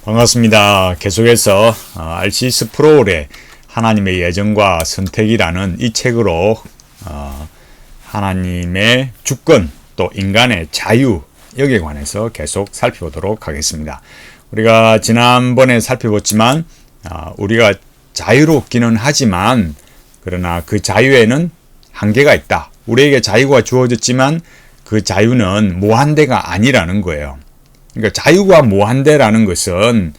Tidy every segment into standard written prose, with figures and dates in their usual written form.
반갑습니다. 계속해서 RC 스프롤의 하나님의 예정과 선택이라는 이 책으로 하나님의 주권 또 인간의 자유 여기에 관해서 계속 살펴보도록 하겠습니다. 우리가 지난번에 살펴봤지만 우리가 자유롭기는 하지만 그러나 그 자유에는 한계가 있다. 우리에게 자유가 주어졌지만 그 자유는 무한대가 아니라는 거예요. 그러니까 자유가 무한대라는 것은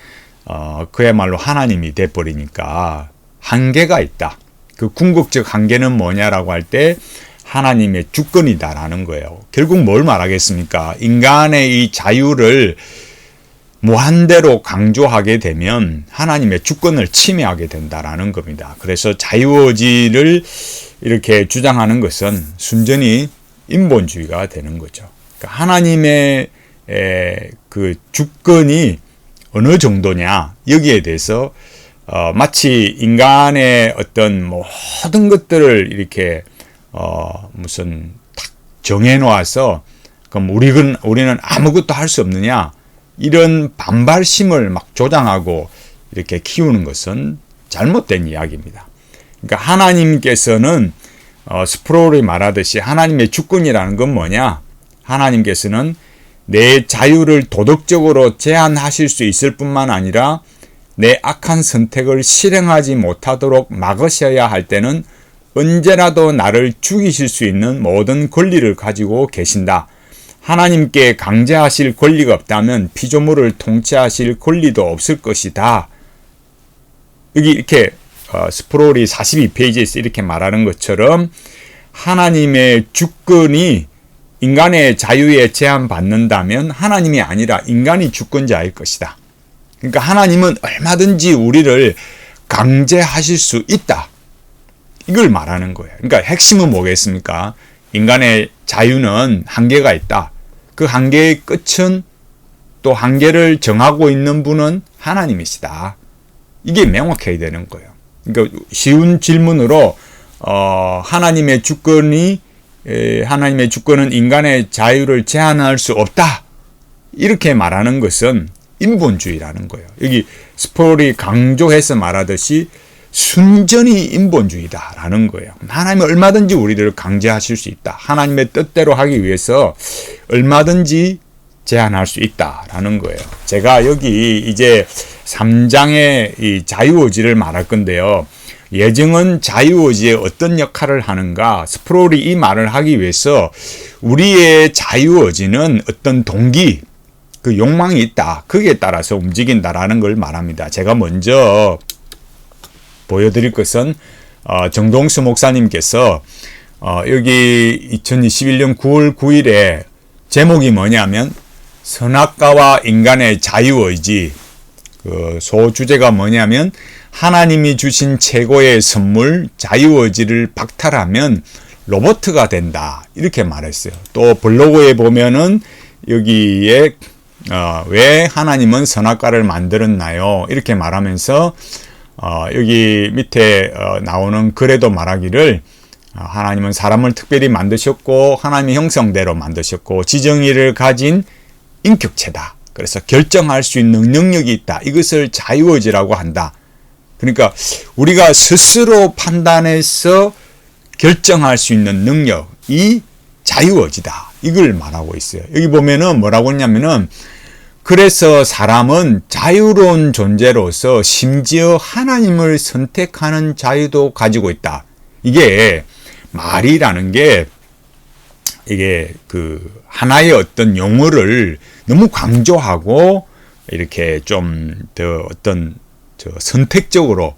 그야말로 하나님이 돼버리니까 한계가 있다. 그 궁극적 한계는 뭐냐라고 할 때 하나님의 주권이다라는 거예요. 결국 뭘 말하겠습니까? 인간의 이 자유를 무한대로 강조하게 되면 하나님의 주권을 침해하게 된다라는 겁니다. 그래서 자유의지를 이렇게 주장하는 것은 순전히 인본주의가 되는 거죠. 그러니까 하나님의 그 주권이 어느 정도냐 여기에 대해서 마치 인간의 어떤 모든 것들을 이렇게 무슨 딱 정해놓아서 그럼 우리는 아무것도 할 수 없느냐 이런 반발심을 막 조장하고 이렇게 키우는 것은 잘못된 이야기입니다. 그러니까 하나님께서는 스프롤이 말하듯이 하나님의 주권이라는 건 뭐냐? 하나님께서는 내 자유를 도덕적으로 제한하실 수 있을 뿐만 아니라 내 악한 선택을 실행하지 못하도록 막으셔야 할 때는 언제라도 나를 죽이실 수 있는 모든 권리를 가지고 계신다. 하나님께 강제하실 권리가 없다면 피조물을 통치하실 권리도 없을 것이다. 여기 이렇게 스프롤이 42페이지에서 이렇게 말하는 것처럼 하나님의 주권이 인간의 자유에 제한받는다면 하나님이 아니라 인간이 주권자일 것이다. 그러니까 하나님은 얼마든지 우리를 강제하실 수 있다. 이걸 말하는 거예요. 그러니까 핵심은 뭐겠습니까? 인간의 자유는 한계가 있다. 그 한계의 끝은 또 한계를 정하고 있는 분은 하나님이시다. 이게 명확해야 되는 거예요. 그러니까 쉬운 질문으로 하나님의 주권은 인간의 자유를 제한할 수 없다. 이렇게 말하는 것은 인본주의라는 거예요. 여기 스프롤이 강조해서 말하듯이 순전히 인본주의다라는 거예요. 하나님은 얼마든지 우리를 강제하실 수 있다. 하나님의 뜻대로 하기 위해서 얼마든지 제한할 수 있다라는 거예요. 제가 여기 이제 3장의 이 자유의지를 말할 건데요. 예정은 자유의지에 어떤 역할을 하는가? 스프롤이 이 말을 하기 위해서 우리의 자유의지는 어떤 동기, 그 욕망이 있다. 거기에 따라서 움직인다라는 걸 말합니다. 제가 먼저 보여드릴 것은 정동수 목사님께서 여기 2021년 9월 9일에 제목이 뭐냐면 선악과와 인간의 자유의지, 그 소주제가 뭐냐면 하나님이 주신 최고의 선물 자유의지를 박탈하면 로봇가 된다 이렇게 말했어요. 또 블로그에 보면은 여기에 왜 하나님은 선악과를 만들었나요 이렇게 말하면서 여기 밑에 나오는 글에도 말하기를 하나님은 사람을 특별히 만드셨고 하나님의 형상대로 만드셨고 지정의를 가진 인격체다. 그래서 결정할 수 있는 능력이 있다. 이것을 자유의지라고 한다. 그러니까 우리가 스스로 판단해서 결정할 수 있는 능력이 자유의지다. 이걸 말하고 있어요. 여기 보면은 뭐라고 했냐면은 그래서 사람은 자유로운 존재로서 심지어 하나님을 선택하는 자유도 가지고 있다. 이게 말이라는 게 이게 그 하나의 어떤 용어를 너무 강조하고 이렇게 좀 더 어떤 선택적으로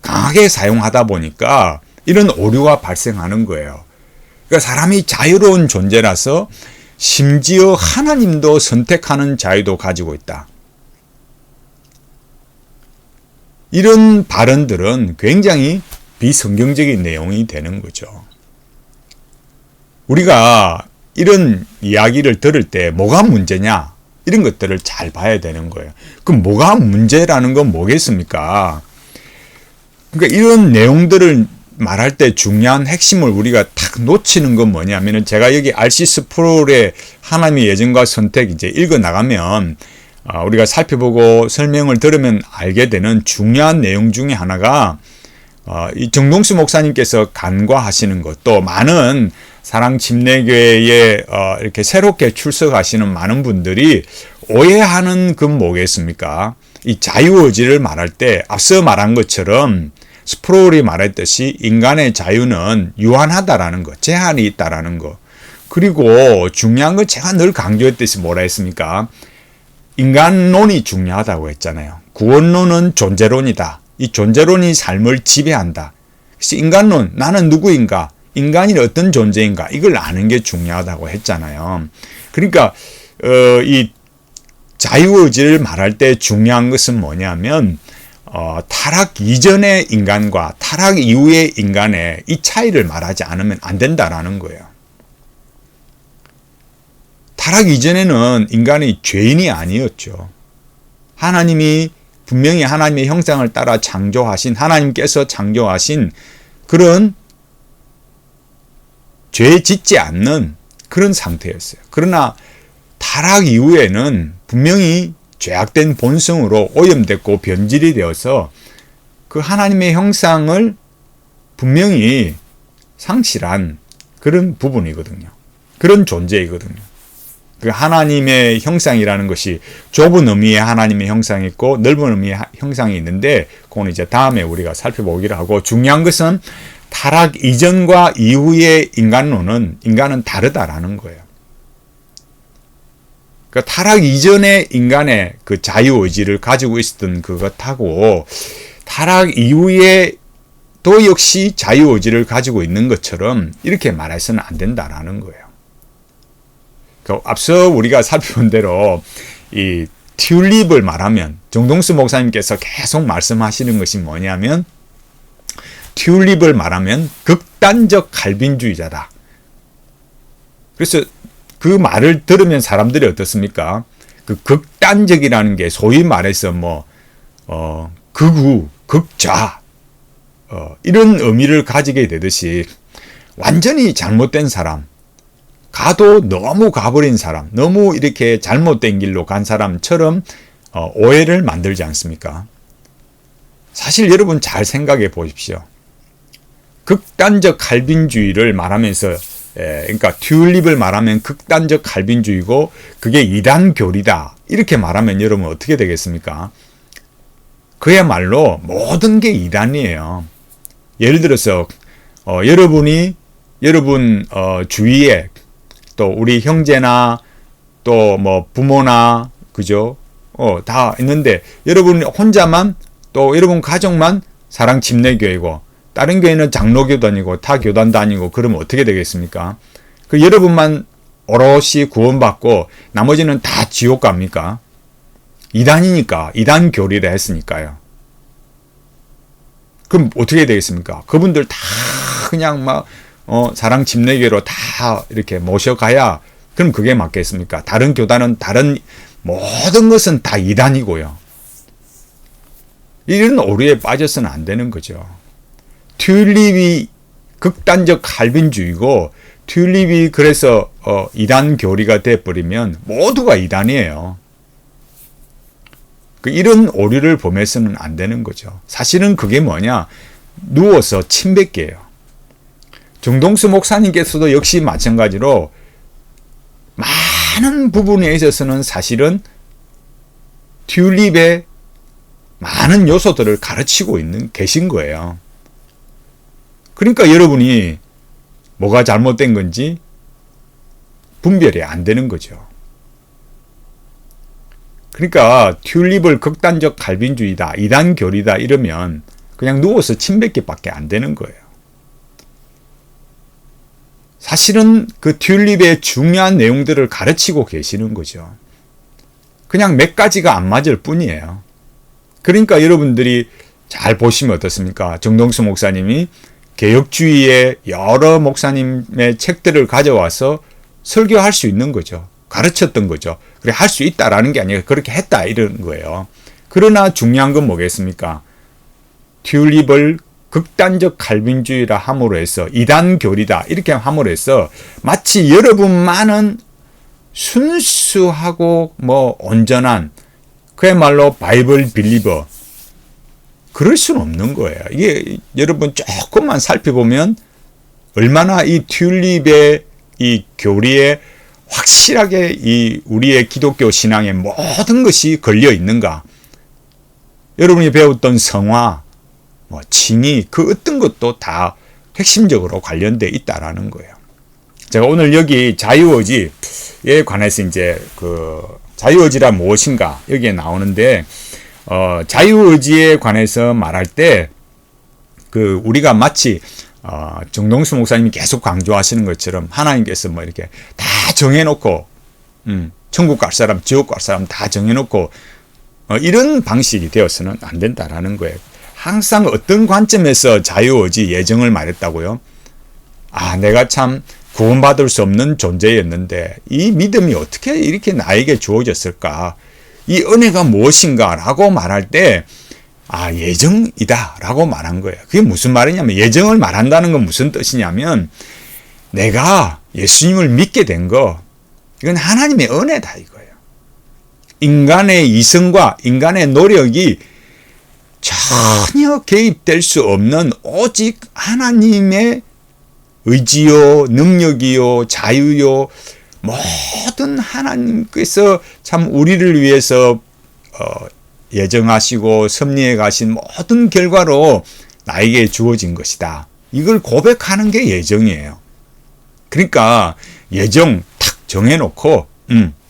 강하게 사용하다 보니까 이런 오류가 발생하는 거예요. 그러니까 사람이 자유로운 존재라서 심지어 하나님도 선택하는 자유도 가지고 있다. 이런 발언들은 굉장히 비성경적인 내용이 되는 거죠. 우리가 이런 이야기를 들을 때 뭐가 문제냐? 이런 것들을 잘 봐야 되는 거예요. 그럼 뭐가 문제라는 건 뭐겠습니까? 그러니까 이런 내용들을 말할 때 중요한 핵심을 우리가 딱 놓치는 건 뭐냐면은 제가 여기 RC 스프롤의 하나님의 예정과 선택 이제 읽어 나가면 우리가 살펴보고 설명을 들으면 알게 되는 중요한 내용 중에 하나가 이 정동수 목사님께서 간과하시는 것, 또 많은 사랑 침례교회에 이렇게 새롭게 출석하시는 많은 분들이 오해하는 건 뭐겠습니까? 이 자유의지를 말할 때 앞서 말한 것처럼 스프롤이 말했듯이 인간의 자유는 유한하다라는 것, 제한이 있다라는 것. 그리고 중요한 건 제가 늘 강조했듯이 뭐라 했습니까? 인간론이 중요하다고 했잖아요. 구원론은 존재론이다. 이 존재론이 삶을 지배한다. 그래서 인간론, 나는 누구인가? 인간이 어떤 존재인가? 이걸 아는 게 중요하다고 했잖아요. 그러니까 이 자유의지를 말할 때 중요한 것은 뭐냐면 타락 이전의 인간과 타락 이후의 인간의 이 차이를 말하지 않으면 안 된다라는 거예요. 타락 이전에는 인간이 죄인이 아니었죠. 하나님이 분명히 하나님의 형상을 따라 창조하신, 하나님께서 창조하신 그런 죄 짓지 않는 그런 상태였어요. 그러나 타락 이후에는 분명히 죄악된 본성으로 오염됐고 변질이 되어서 그 하나님의 형상을 분명히 상실한 그런 부분이거든요. 그런 존재이거든요. 그 하나님의 형상이라는 것이 좁은 의미의 하나님의 형상이 있고 넓은 의미의 형상이 있는데 그건 이제 다음에 우리가 살펴보기로 하고, 중요한 것은 타락 이전과 이후의 인간은 다르다라는 거예요. 그러니까 타락 이전의 인간의 그 자유의지를 가지고 있었던 그것하고 타락 이후에 또 역시 자유의지를 가지고 있는 것처럼 이렇게 말해서는 안 된다라는 거예요. 앞서 우리가 살펴본 대로 이 튤립을 말하면 정동수 목사님께서 계속 말씀하시는 것이 뭐냐면 튤립을 말하면 극단적 갈빈주의자다. 그래서 그 말을 들으면 사람들이 어떻습니까? 그 극단적이라는 게 소위 말해서 극우, 극좌 이런 의미를 가지게 되듯이 완전히 잘못된 사람, 가도 너무 가버린 사람, 너무 이렇게 잘못된 길로 간 사람처럼 오해를 만들지 않습니까? 사실 여러분 잘 생각해 보십시오. 극단적 갈빈주의를 말하면서 그러니까 튤립을 말하면 극단적 갈빈주의고 그게 이단교리다 이렇게 말하면 여러분 어떻게 되겠습니까? 그야말로 모든 게 이단이에요. 예를 들어서 여러분 주위에 또 우리 형제나 또 뭐 부모나 그죠? 다 있는데 여러분 혼자만 또 여러분 가족만 사랑 침례교회고 다른 교회는 장로교 다니고 타 교단 다니고 그러면 어떻게 되겠습니까? 그 여러분만 오롯이 구원받고 나머지는 다 지옥 갑니까? 이단이니까 이단 교리를 했으니까요. 그럼 어떻게 되겠습니까? 그분들 다 그냥 막 사랑 침례교로 다 이렇게 모셔가야 그럼 그게 맞겠습니까? 다른 교단은 다른 모든 것은 다 이단이고요. 이런 오류에 빠져서는 안 되는 거죠. 튤립이 극단적 갈빈주의고 튤립이 그래서 이단 교리가 돼버리면 모두가 이단이에요. 이런 오류를 범해서는 안 되는 거죠. 사실은 그게 뭐냐? 누워서 침 뱉기예요. 정동수 목사님께서도 역시 마찬가지로 많은 부분에 있어서는 사실은 튤립의 많은 요소들을 가르치고 계신 거예요. 그러니까 여러분이 뭐가 잘못된 건지 분별이 안 되는 거죠. 그러니까 튤립을 극단적 갈빈주의다, 이단 교리다 이러면 그냥 누워서 침 뱉기밖에 안 되는 거예요. 사실은 그 튤립의 중요한 내용들을 가르치고 계시는 거죠. 그냥 몇 가지가 안 맞을 뿐이에요. 그러니까 여러분들이 잘 보시면 어떻습니까? 정동수 목사님이 개혁주의의 여러 목사님의 책들을 가져와서 설교할 수 있는 거죠. 가르쳤던 거죠. 그래 할 수 있다라는 게 아니라 그렇게 했다 이런 거예요. 그러나 중요한 건 뭐겠습니까? 튤립을 극단적 갈빈주의라 함으로 해서 이단 교리다 이렇게 함으로 해서 마치 여러분만은 순수하고 온전한 그야말로 바이블 빌리버. 그럴 수는 없는 거예요. 이게 여러분 조금만 살펴보면 얼마나 이 튤립의 이 교리에 확실하게 이 우리의 기독교 신앙의 모든 것이 걸려 있는가. 여러분이 배웠던 성화, 칭의, 그 어떤 것도 다 핵심적으로 관련되어 있다라는 거예요. 제가 오늘 여기 자유의지에 관해서 이제 그 자유의지란 무엇인가 여기에 나오는데, 자유의지에 관해서 말할 때 그 우리가 마치 정동수 목사님이 계속 강조하시는 것처럼 하나님께서 뭐 이렇게 다 정해놓고 천국 갈 사람, 지옥 갈 사람 다 정해놓고 이런 방식이 되어서는 안 된다라는 거예요. 항상 어떤 관점에서 자유의지 예정을 말했다고요? 내가 참 구원받을 수 없는 존재였는데 이 믿음이 어떻게 이렇게 나에게 주어졌을까? 이 은혜가 무엇인가? 라고 말할 때 예정이다 라고 말한 거예요. 그게 무슨 말이냐면, 예정을 말한다는 건 무슨 뜻이냐면, 내가 예수님을 믿게 된 거, 이건 하나님의 은혜다 이거예요. 인간의 이성과 인간의 노력이 전혀 개입될 수 없는 오직 하나님의 의지요, 능력이요, 자유요, 모든 하나님께서 참 우리를 위해서 예정하시고 섭리해 가신 모든 결과로 나에게 주어진 것이다. 이걸 고백하는 게 예정이에요. 그러니까 예정 탁 정해놓고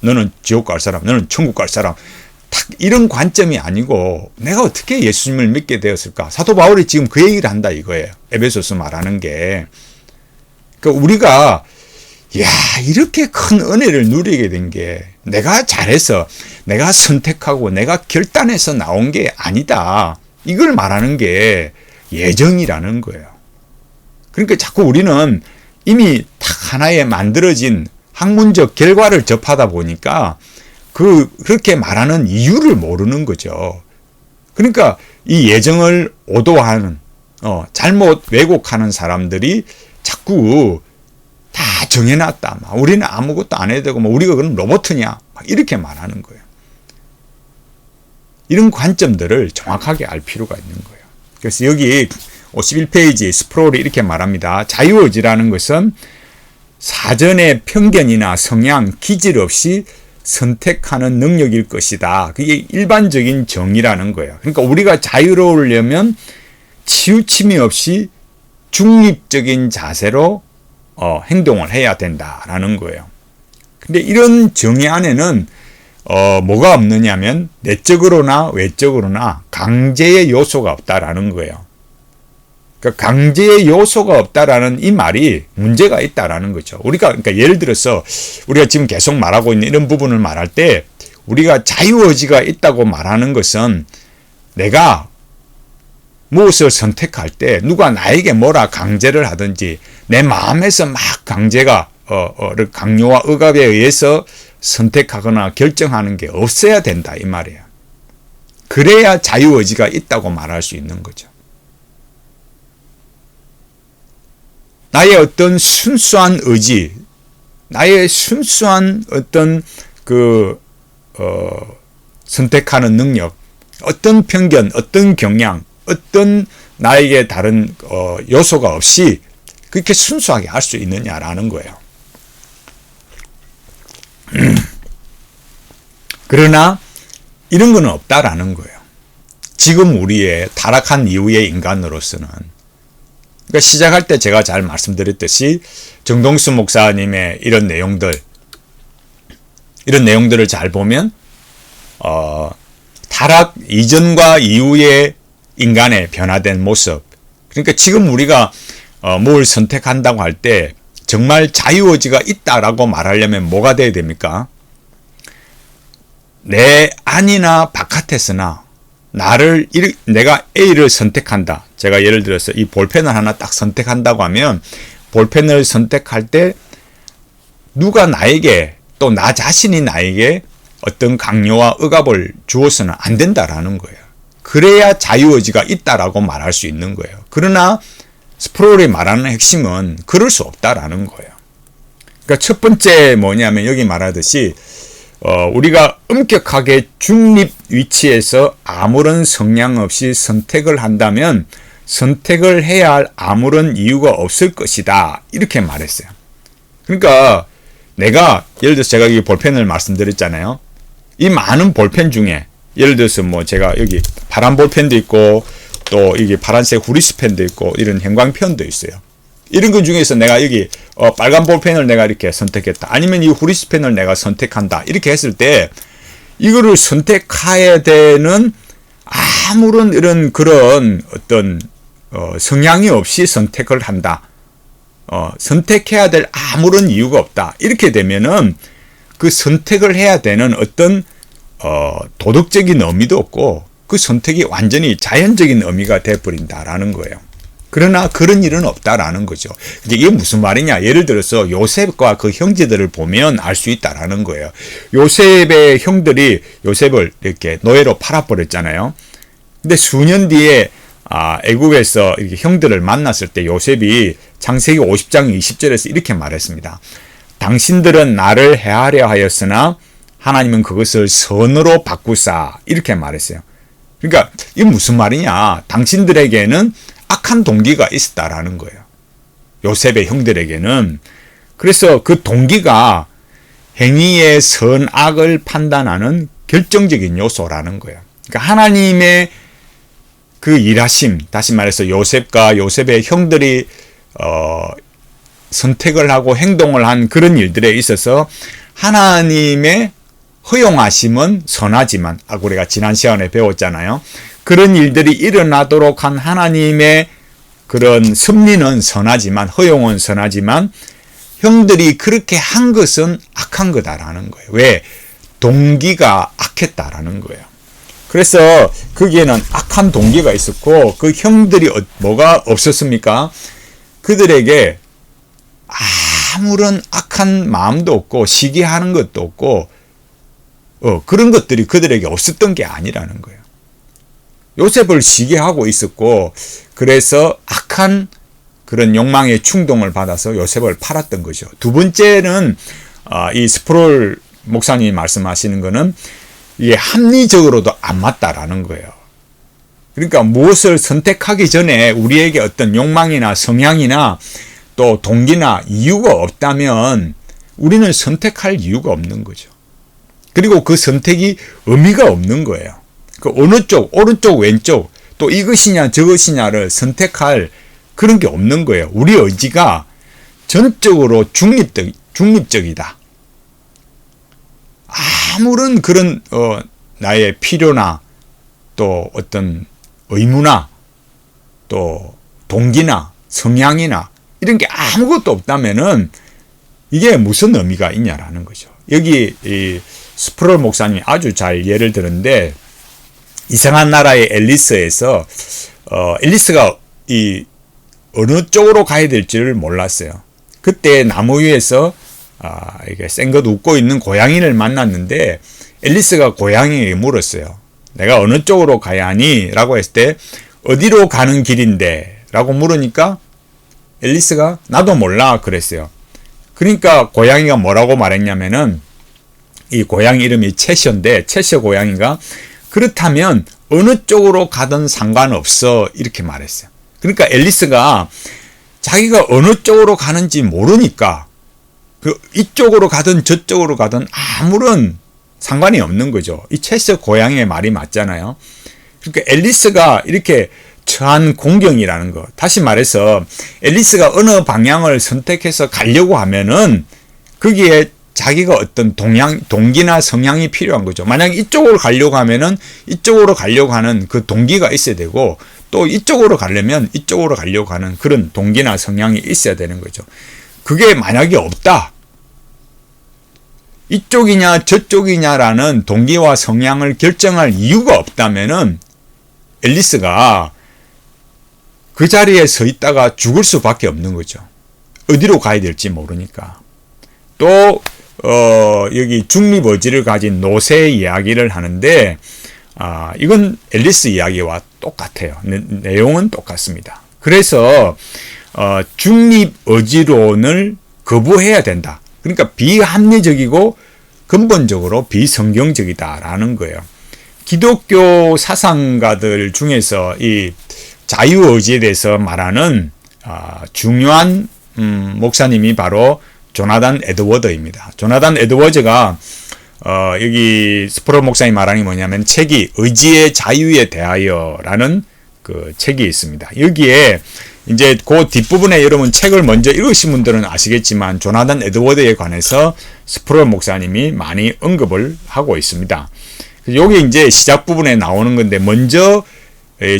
너는 지옥 갈 사람, 너는 천국 갈 사람, 탁 이런 관점이 아니고 내가 어떻게 예수님을 믿게 되었을까? 사도 바울이 지금 그 얘기를 한다 이거예요. 에베소서 말하는 게. 그러니까 우리가 이렇게 큰 은혜를 누리게 된 게 내가 잘해서, 내가 선택하고 내가 결단해서 나온 게 아니다. 이걸 말하는 게 예정이라는 거예요. 그러니까 자꾸 우리는 이미 딱 하나의 만들어진 학문적 결과를 접하다 보니까 그렇게 말하는 이유를 모르는 거죠. 그러니까 이 예정을 오도하는, 잘못 왜곡하는 사람들이 자꾸 다 정해놨다. 우리는 아무것도 안 해도 되고, 우리가 그럼 로봇이냐? 이렇게 말하는 거예요. 이런 관점들을 정확하게 알 필요가 있는 거예요. 그래서 여기 51페이지 스프롤이 이렇게 말합니다. 자유의지라는 것은 사전의 편견이나 성향, 기질 없이 선택하는 능력일 것이다. 그게 일반적인 정의라는 거예요. 그러니까 우리가 자유로우려면 치우침이 없이 중립적인 자세로 행동을 해야 된다라는 거예요. 근데 이런 정의 안에는 뭐가 없느냐면 내적으로나 외적으로나 강제의 요소가 없다라는 거예요. 그러니까 강제의 요소가 없다라는 이 말이 문제가 있다라는 거죠. 그러니까 예를 들어서 우리가 지금 계속 말하고 있는 이런 부분을 말할 때 우리가 자유의지가 있다고 말하는 것은 내가 무엇을 선택할 때 누가 나에게 뭐라 강제를 하든지 내 마음에서 막 강제가 강요와 억압에 의해서 선택하거나 결정하는 게 없어야 된다 이 말이에요. 그래야 자유의지가 있다고 말할 수 있는 거죠. 나의 어떤 순수한 의지, 나의 순수한 어떤 선택하는 능력, 어떤 편견, 어떤 경향, 어떤 나에게 다른 요소가 없이 그렇게 순수하게 할 수 있느냐라는 거예요. 그러나 이런 건 없다라는 거예요. 지금 우리의 타락한 이후의 인간으로서는. 그러니까 시작할 때 제가 잘 말씀드렸듯이 정동수 목사님의 이런 내용들을 잘 보면 타락 이전과 이후의 인간의 변화된 모습. 그러니까 지금 우리가 뭘 선택한다고 할 때 정말 자유의지가 있다라고 말하려면 뭐가 돼야 됩니까? 내 안이나 바깥에서나 내가 A를 선택한다. 제가 예를 들어서 이 볼펜을 하나 딱 선택한다고 하면 볼펜을 선택할 때 누가 나에게 또 나 자신이 나에게 어떤 강요와 억압을 주어서는 안 된다라는 거예요. 그래야 자유의지가 있다라고 말할 수 있는 거예요. 그러나 스프롤이 말하는 핵심은 그럴 수 없다라는 거예요. 그러니까 첫 번째 뭐냐면 여기 말하듯이 우리가 엄격하게 중립 위치에서 아무런 성향 없이 선택을 한다면 선택을 해야 할 아무런 이유가 없을 것이다. 이렇게 말했어요. 그러니까 내가 예를 들어서 제가 이 볼펜을 말씀드렸잖아요. 이 많은 볼펜 중에 예를 들어서 뭐 제가 여기 파란 볼펜도 있고 또 이게 파란색 후리스펜도 있고 이런 형광펜도 있어요. 이런 것 중에서 내가 여기 빨간 볼펜을 내가 이렇게 선택했다. 아니면 이 후리스펜을 내가 선택한다. 이렇게 했을 때 이거를 선택해야 되는 아무런 이런 그런 어떤 성향이 없이 선택을 한다. 선택해야 될 아무런 이유가 없다. 이렇게 되면은 그 선택을 해야 되는 어떤 도덕적인 의미도 없고 그 선택이 완전히 자연적인 의미가 되어버린다라는 거예요. 그러나 그런 일은 없다라는 거죠. 이게 무슨 말이냐? 예를 들어서 요셉과 그 형제들을 보면 알 수 있다라는 거예요. 요셉의 형들이 요셉을 이렇게 노예로 팔아버렸잖아요. 근데 수년 뒤에 애국에서 이렇게 형들을 만났을 때 요셉이 창세기 50장 20절에서 이렇게 말했습니다. 당신들은 나를 해하려 하였으나 하나님은 그것을 선으로 바꾸사. 이렇게 말했어요. 그러니까 이게 무슨 말이냐? 당신들에게는 악한 동기가 있었다라는 거예요. 요셉의 형들에게는. 그래서 그 동기가 행위의 선악을 판단하는 결정적인 요소라는 거예요. 그러니까 하나님의 그 일하심, 다시 말해서 요셉과 요셉의 형들이 선택을 하고 행동을 한 그런 일들에 있어서 하나님의 허용하심은 선하지만, 우리가 지난 시간에 배웠잖아요. 그런 일들이 일어나도록 한 하나님의 그런 섭리는 선하지만, 허용은 선하지만, 형들이 그렇게 한 것은 악한 거다라는 거예요. 왜? 동기가 악했다라는 거예요. 그래서 거기에는 악한 동기가 있었고, 그 형들이 뭐가 없었습니까? 그들에게 아무런 악한 마음도 없고, 시기하는 것도 없고, 그런 것들이 그들에게 없었던 게 아니라는 거예요. 요셉을 시기하고 있었고, 그래서 악한 그런 욕망의 충동을 받아서 요셉을 팔았던 거죠. 두 번째는 이 스프롤 목사님이 말씀하시는 거는 이게 합리적으로도 안 맞다라는 거예요. 그러니까 무엇을 선택하기 전에 우리에게 어떤 욕망이나 성향이나 또 동기나 이유가 없다면 우리는 선택할 이유가 없는 거죠. 그리고 그 선택이 의미가 없는 거예요. 그 어느 쪽, 오른쪽, 왼쪽, 또 이것이냐 저것이냐를 선택할 그런 게 없는 거예요. 우리 의지가 전적으로 중립적이다. 아무런 그런 나의 필요나 또 어떤 의무나 또 동기나 성향이나 이런 게 아무것도 없다면은 이게 무슨 의미가 있냐라는 거죠. 여기 이 스프롤 목사님이 아주 잘 예를 들었는데, 이상한 나라의 앨리스에서 앨리스가 이 어느 쪽으로 가야 될지를 몰랐어요. 그때 나무 위에서 이게 생긋 웃고 있는 고양이를 만났는데, 앨리스가 고양이에게 물었어요. 내가 어느 쪽으로 가야 하니? 라고 했을 때, 어디로 가는 길인데? 라고 물으니까 앨리스가 나도 몰라 그랬어요. 그러니까 고양이가 뭐라고 말했냐면은, 이 고양이 이름이 채셔인데, 채셔 고양이가 그렇다면 어느 쪽으로 가든 상관없어 이렇게 말했어요. 그러니까 앨리스가 자기가 어느 쪽으로 가는지 모르니까 이쪽으로 가든 저쪽으로 가든 아무런 상관이 없는 거죠. 이 채셔 고양이의 말이 맞잖아요. 그러니까 앨리스가 이렇게 처한 공경이라는 거, 다시 말해서 앨리스가 어느 방향을 선택해서 가려고 하면은 거기에 자기가 어떤 동기나 성향이 필요한 거죠. 만약 이쪽으로 가려고 하면은 이쪽으로 가려고 하는 그 동기가 있어야 되고, 또 이쪽으로 가려면 이쪽으로 가려고 하는 그런 동기나 성향이 있어야 되는 거죠. 그게 만약에 없다, 이쪽이냐 저쪽이냐라는 동기와 성향을 결정할 이유가 없다면은 앨리스가 그 자리에 서 있다가 죽을 수밖에 없는 거죠. 어디로 가야 될지 모르니까. 또 여기 중립 의지를 가진 노새 이야기를 하는데, 이건 앨리스 이야기와 똑같아요. 내용은 똑같습니다. 그래서 중립 의지론을 거부해야 된다. 그러니까 비합리적이고 근본적으로 비성경적이다라는 거예요. 기독교 사상가들 중에서 이 자유의지에 대해서 말하는 중요한 목사님이 바로 조나단 에드워드입니다. 조나단 에드워드가 여기 스프롤 목사님 말하는 게 뭐냐면 책이 의지의 자유에 대하여라는 그 책이 있습니다. 여기에 이제 그 뒷부분에 여러분 책을 먼저 읽으신 분들은 아시겠지만 조나단 에드워드에 관해서 스프롤 목사님이 많이 언급을 하고 있습니다. 여기 이제 시작 부분에 나오는 건데 먼저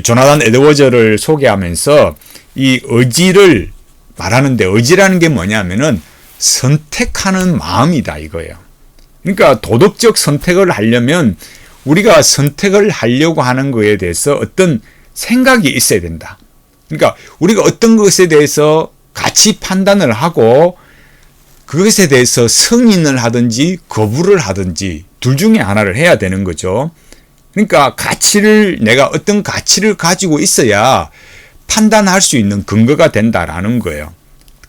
조나단 에드워드를 소개하면서 이 의지를 말하는데 의지라는 게 뭐냐면은 선택하는 마음이다 이거예요. 그러니까 도덕적 선택을 하려면 우리가 선택을 하려고 하는 거에 대해서 어떤 생각이 있어야 된다. 그러니까 우리가 어떤 것에 대해서 가치 판단을 하고 그것에 대해서 승인을 하든지 거부를 하든지 둘 중에 하나를 해야 되는 거죠. 그러니까 내가 어떤 가치를 가지고 있어야 판단할 수 있는 근거가 된다라는 거예요.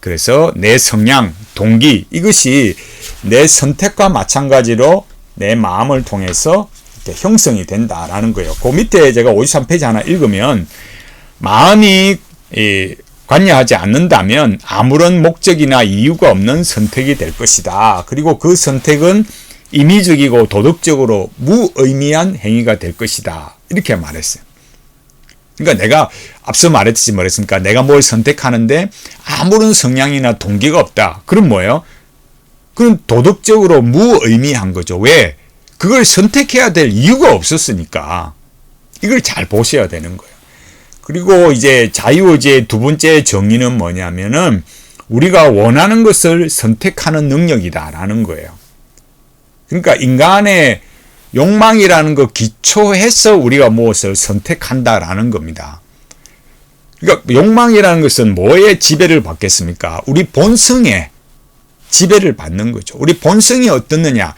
그래서 내 성향, 동기 이것이 내 선택과 마찬가지로 내 마음을 통해서 이렇게 형성이 된다라는 거예요. 그 밑에 제가 53페이지 하나 읽으면 마음이 관여하지 않는다면 아무런 목적이나 이유가 없는 선택이 될 것이다. 그리고 그 선택은 임의적이고 도덕적으로 무의미한 행위가 될 것이다. 이렇게 말했어요. 그러니까 내가 앞서 말했듯이 뭐랬습니까? 내가 뭘 선택하는데 아무런 성향이나 동기가 없다. 그럼 뭐예요? 그건 도덕적으로 무의미한 거죠. 왜? 그걸 선택해야 될 이유가 없었으니까. 이걸 잘 보셔야 되는 거예요. 그리고 이제 자유의지의 두 번째 정의는 뭐냐면은 우리가 원하는 것을 선택하는 능력이다라는 거예요. 그러니까 인간의 욕망이라는 거 기초해서 우리가 무엇을 선택한다라는 겁니다. 그러니까 욕망이라는 것은 뭐에 지배를 받겠습니까? 우리 본성에 지배를 받는 거죠. 우리 본성이 어떻느냐?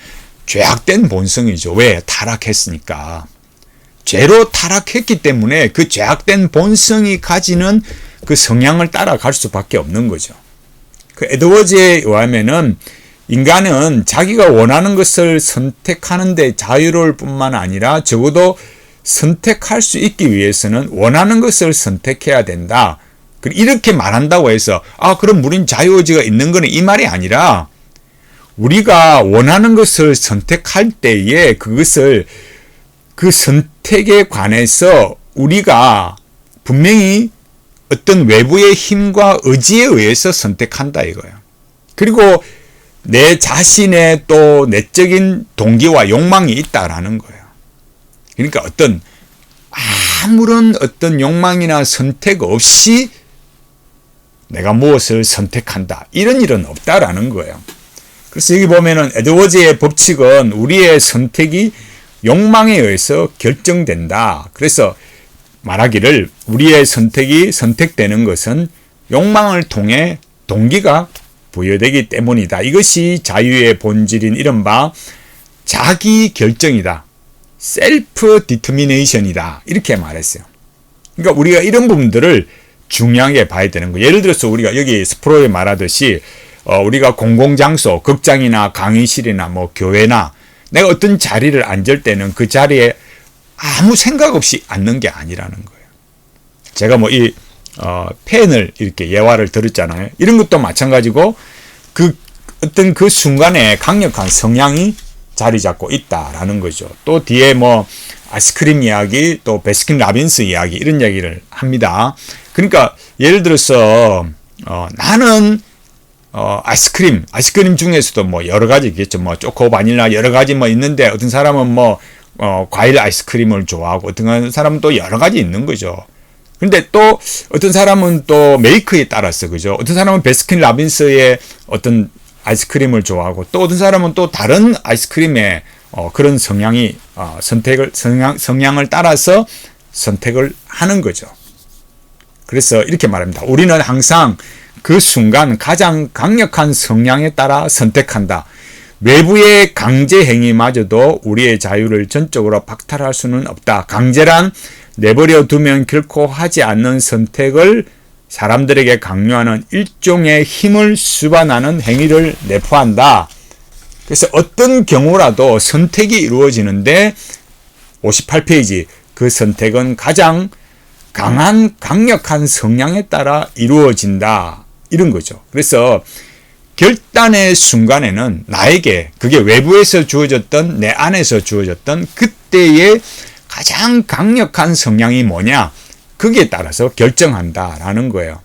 죄악된 본성이죠. 왜? 타락했으니까. 죄로 타락했기 때문에 그 죄악된 본성이 가지는 그 성향을 따라갈 수밖에 없는 거죠. 그 에드워즈에 의하면은 인간은 자기가 원하는 것을 선택하는 데 자유로울 뿐만 아니라 적어도 선택할 수 있기 위해서는 원하는 것을 선택해야 된다. 이렇게 말한다고 해서 그럼 우린 자유의지가 있는 거는 이 말이 아니라 우리가 원하는 것을 선택할 때에 그것을 그 선택에 관해서 우리가 분명히 어떤 외부의 힘과 의지에 의해서 선택한다 이거예요. 그리고 내 자신의 또 내적인 동기와 욕망이 있다라는 거예요. 그러니까 아무런 어떤 욕망이나 선택 없이 내가 무엇을 선택한다. 이런 일은 없다라는 거예요. 그래서 여기 보면은 에드워즈의 법칙은 우리의 선택이 욕망에 의해서 결정된다. 그래서 말하기를 우리의 선택이 선택되는 것은 욕망을 통해 동기가 부여되기 때문이다. 이것이 자유의 본질인 이른바 자기 결정이다. 셀프 디터미네이션이다. 이렇게 말했어요. 그러니까 우리가 이런 부분들을 중요하게 봐야 되는 거예요. 예를 들어서 우리가 여기 스프로에 말하듯이 우리가 공공장소, 극장이나 강의실이나 뭐 교회나 내가 어떤 자리를 앉을 때는 그 자리에 아무 생각 없이 앉는 게 아니라는 거예요. 제가 뭐 펜을 이렇게 예화를 들었잖아요. 이런 것도 마찬가지고 어떤 그 순간에 강력한 성향이 자리 잡고 있다라는 거죠. 또 뒤에 뭐 아이스크림 이야기, 또 베스킨 라빈스 이야기 이런 이야기를 합니다. 그러니까 예를 들어서 나는 아이스크림 중에서도 뭐 여러 가지 있겠죠. 뭐 초코, 바닐라 여러 가지 뭐 있는데 어떤 사람은 뭐 과일 아이스크림을 좋아하고 어떤 사람은 또 여러 가지 있는 거죠. 근데 또 어떤 사람은 또 메이커에 따라서 그죠. 어떤 사람은 베스킨 라빈스의 어떤 아이스크림을 좋아하고 또 어떤 사람은 또 다른 아이스크림의 그런 성향을 따라서 선택을 하는 거죠. 그래서 이렇게 말합니다. 우리는 항상 그 순간 가장 강력한 성향에 따라 선택한다. 외부의 강제 행위마저도 우리의 자유를 전적으로 박탈할 수는 없다. 강제란 내버려 두면 결코 하지 않는 선택을 사람들에게 강요하는 일종의 힘을 수반하는 행위를 내포한다. 그래서 어떤 경우라도 선택이 이루어지는데 58페이지 그 선택은 가장 강한 강력한 성향에 따라 이루어진다 이런 거죠. 그래서 결단의 순간에는 나에게 그게 외부에서 주어졌던 내 안에서 주어졌던 그때의 가장 강력한 성향이 뭐냐 거기에 따라서 결정한다라는 거예요.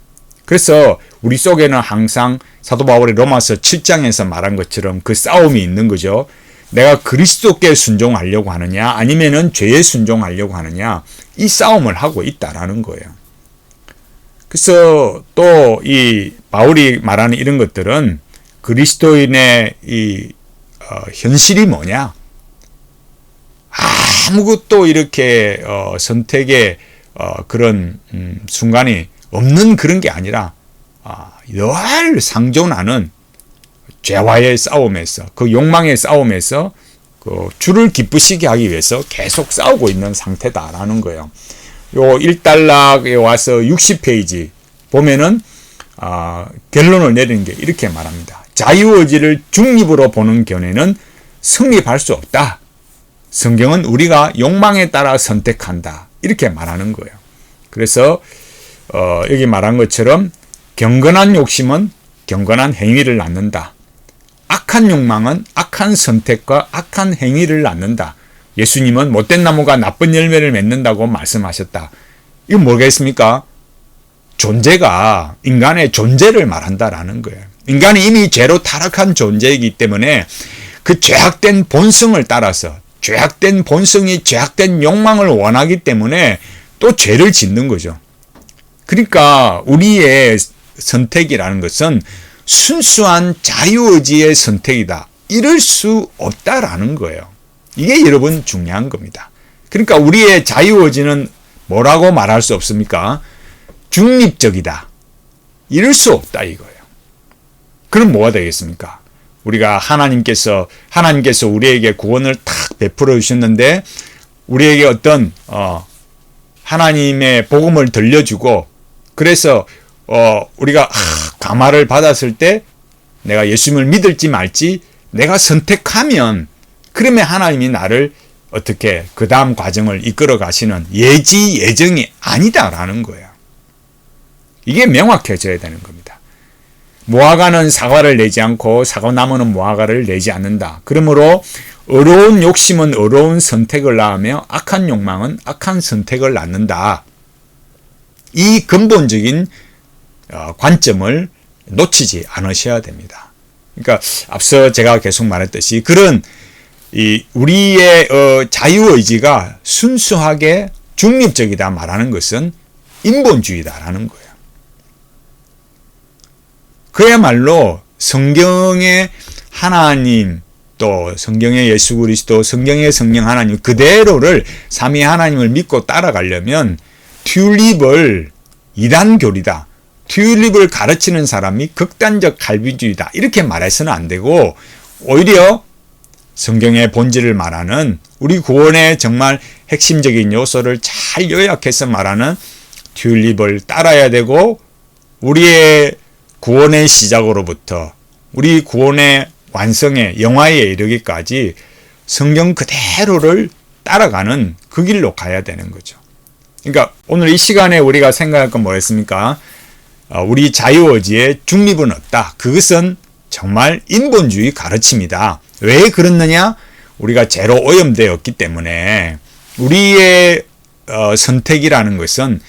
그래서 우리 속에는 항상 사도 바울이 로마서 7장에서 말한 것처럼 그 싸움이 있는 거죠. 내가 그리스도께 순종하려고 하느냐 아니면은 죄에 순종하려고 하느냐 이 싸움을 하고 있다라는 거예요. 그래서 또 이 바울이 말하는 이런 것들은 그리스도인의 이 현실이 뭐냐 아무것도 이렇게 선택의 그런 순간이 없는 그런 게 아니라 늘 상존하는 죄와의 싸움에서 그 욕망의 싸움에서 그 주를 기쁘시게 하기 위해서 계속 싸우고 있는 상태다라는 거예요. 요 1단락에 와서 60페이지 보면은 결론을 내리는 게 이렇게 말합니다. 자유의지를 중립으로 보는 견해는 성립할 수 없다. 성경은 우리가 욕망에 따라 선택한다. 이렇게 말하는 거예요. 그래서 여기 말한 것처럼 경건한 욕심은 경건한 행위를 낳는다. 악한 욕망은 악한 선택과 악한 행위를 낳는다. 예수님은 못된 나무가 나쁜 열매를 맺는다고 말씀하셨다. 이건 뭐겠습니까? 존재가 인간의 존재를 말한다라는 거예요. 인간이 이미 죄로 타락한 존재이기 때문에 그 죄악된 본성을 따라서 죄악된 본성이 죄악된 욕망을 원하기 때문에 또 죄를 짓는 거죠. 그러니까 우리의 선택이라는 것은 순수한 자유의지의 선택이다. 이럴 수 없다라는 거예요. 이게 여러분 중요한 겁니다. 그러니까 우리의 자유의지는 뭐라고 말할 수 없습니까? 중립적이다. 이럴 수 없다 이거예요. 그럼 뭐가 되겠습니까? 우리가 하나님께서 우리에게 구원을 탁 베풀어 주셨는데 우리에게 어떤 하나님의 복음을 들려주고 그래서 우리가 감화를 받았을 때 내가 예수님을 믿을지 말지 내가 선택하면 그러면 하나님이 나를 어떻게 그 다음 과정을 이끌어 가시는 예정이 아니다라는 거예요. 이게 명확해져야 되는 겁니다. 무화과는 사과를 내지 않고 사과나무는 무화과를 내지 않는다. 그러므로 어려운 욕심은 어려운 선택을 낳으며 악한 욕망은 악한 선택을 낳는다. 이 근본적인 관점을 놓치지 않으셔야 됩니다. 그러니까 앞서 제가 계속 말했듯이 그런 우리의 자유의지가 순수하게 중립적이다 말하는 것은 인본주의다라는 거예요. 그야말로 성경의 하나님 또 성경의 예수 그리스도 성경의 성령 하나님 그대로를 삼위 하나님을 믿고 따라가려면 튤립을 이단교리다. 튤립을 가르치는 사람이 극단적 갈비주의다. 이렇게 말해서는 안 되고 오히려 성경의 본질을 말하는 우리 구원의 정말 핵심적인 요소를 잘 요약해서 말하는 튤립을 따라야 되고 우리의 구원의 시작으로부터 우리 구원의 완성의 영화에 이르기까지 성경 그대로를 따라가는 그 길로 가야 되는 거죠. 그러니까 오늘 이 시간에 우리가 생각할 건 뭐였습니까? 우리 자유의지에 중립은 없다. 그것은 정말 인본주의 가르침이다. 왜 그렇느냐? 우리가 죄로 오염되었기 때문에 우리의 선택이라는 것은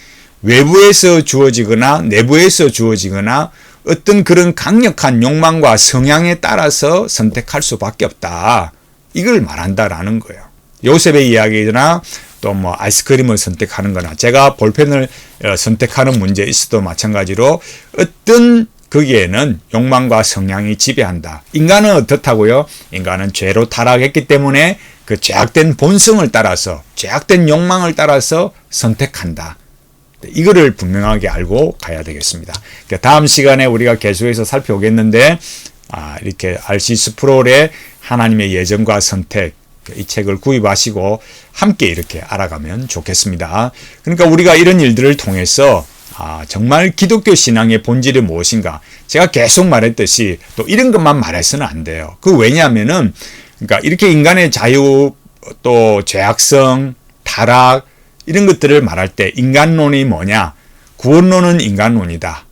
외부에서 주어지거나 내부에서 주어지거나 어떤 그런 강력한 욕망과 성향에 따라서 선택할 수밖에 없다. 이걸 말한다라는 거예요. 요셉의 이야기나 또 뭐 아이스크림을 선택하는 거나 제가 볼펜을 선택하는 문제에 있어도 마찬가지로 어떤 거기에는 욕망과 성향이 지배한다. 인간은 어떻다고요? 인간은 죄로 타락했기 때문에 그 죄악된 본성을 따라서 죄악된 욕망을 따라서 선택한다. 이거를 분명하게 알고 가야 되겠습니다. 다음 시간에 우리가 계속해서 살펴보겠는데 이렇게 RC 스프롤의 하나님의 예정과 선택 이 책을 구입하시고 함께 이렇게 알아가면 좋겠습니다. 그러니까 우리가 이런 일들을 통해서 정말 기독교 신앙의 본질이 무엇인가? 제가 계속 말했듯이 또 이런 것만 말해서는 안 돼요. 왜냐하면은, 그러니까 이렇게 인간의 자유, 또 죄악성, 타락, 이런 것들을 말할 때 인간론이 뭐냐? 구원론은 인간론이다.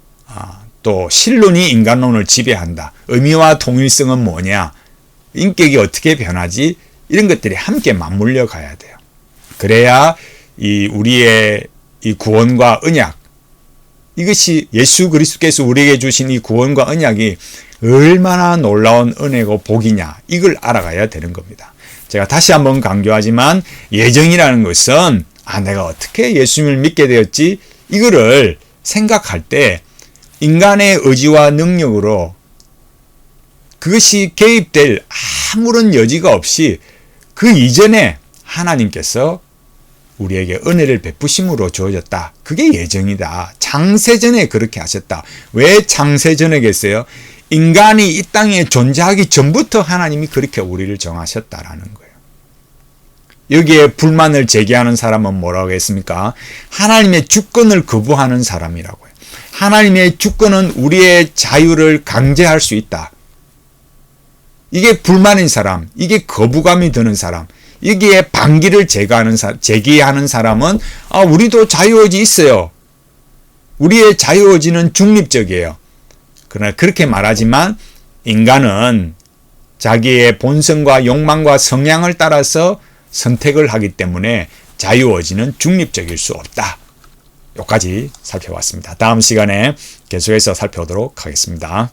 또 신론이 인간론을 지배한다. 의미와 통일성은 뭐냐? 인격이 어떻게 변하지? 이런 것들이 함께 맞물려 가야 돼요. 그래야 우리의 이 구원과 언약, 이것이 예수 그리스도께서 우리에게 주신 이 구원과 언약이 얼마나 놀라운 은혜고 복이냐, 이걸 알아가야 되는 겁니다. 제가 다시 한번 강조하지만 예정이라는 것은 내가 어떻게 예수님을 믿게 되었지? 이거를 생각할 때 인간의 의지와 능력으로 그것이 개입될 아무런 여지가 없이 그 이전에 하나님께서 우리에게 은혜를 베푸심으로 주어졌다. 그게 예정이다. 창세전에 그렇게 하셨다. 왜 창세전에 계세요? 인간이 이 땅에 존재하기 전부터 하나님이 그렇게 우리를 정하셨다라는 거예요. 여기에 불만을 제기하는 사람은 뭐라고 했습니까? 하나님의 주권을 거부하는 사람이라고요. 하나님의 주권은 우리의 자유를 강제할 수 있다. 이게 불만인 사람, 이게 거부감이 드는 사람, 여기에 반기를 제기하는 사람은 우리도 자유의지 있어요. 우리의 자유의지는 중립적이에요. 그러나 그렇게 말하지만 인간은 자기의 본성과 욕망과 성향을 따라서 선택을 하기 때문에 자유의지는 중립적일 수 없다. 여기까지 살펴봤습니다. 다음 시간에 계속해서 살펴보도록 하겠습니다.